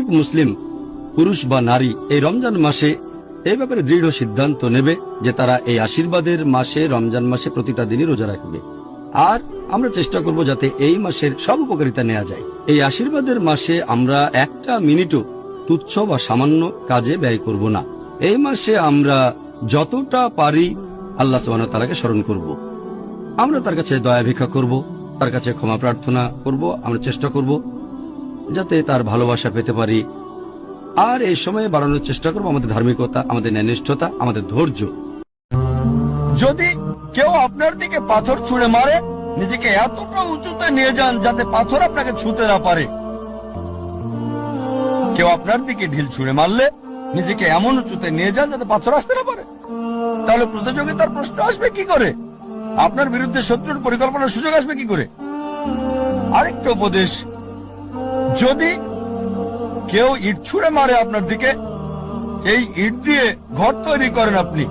প্রত্যেক মুসলিম পুরুষ বা নারী এই রমজান মাসে এই ব্যাপারে দৃঢ় সিদ্ধান্ত নেবে যে তারা এই আশীর্বাদের মাসে রমজান মাসে প্রতিটা দিনই রোজা রাখবে। আর আমরা চেষ্টা করব যাতে এই মাসের সব উপকারিতা নেওয়া যায়। এই আশীর্বাদের মাসে আমরা একটা মিনিটও তুচ্ছ বা সামান্য কাজে ব্যয় করব না। এই মাসে আমরা যতটা পারি আল্লাহ সুবহানাহু ওয়া তাআলাকে স্মরণ করব। আমরা তার কাছে দয়া ভিক্ষা করব, তার কাছে ক্ষমা প্রার্থনা করব। আমরা চেষ্টা করব যাতে তার ভালোবাসা পেতে পারি। আর এই সময়ে বাড়ানোর চেষ্টা করব আমাদের ধার্মিকতা, আমাদের ন্যায়নিষ্ঠতা, আমাদের ধৈর্য। যদি কেউ আপনার দিকে পাথর ছুঁড়ে মারে, নিজেকে এতটা উঁচুতে নিয়ে যান যাতে পাথর আপনাকে ছুঁতে না পারে। কেউ আপনার দিকে ঢিল ছুঁড়ে মারলে নিজেকে এমন উঁচুতে নিয়ে যান যাতে পাথর আসতে না পারে। তাহলে প্রতিযোগিতার প্রশ্ন আসবে কি করে? আপনার বিরুদ্ধে শত্রুর পরিকল্পনার সুযোগ আসবে কি করে? আরেকটা উপদেশ, যদি কেউ ইট ছুঁড়ে মারে আপনার দিকে, এই ইট দিয়ে ঘর তৈরি করেন আপনি।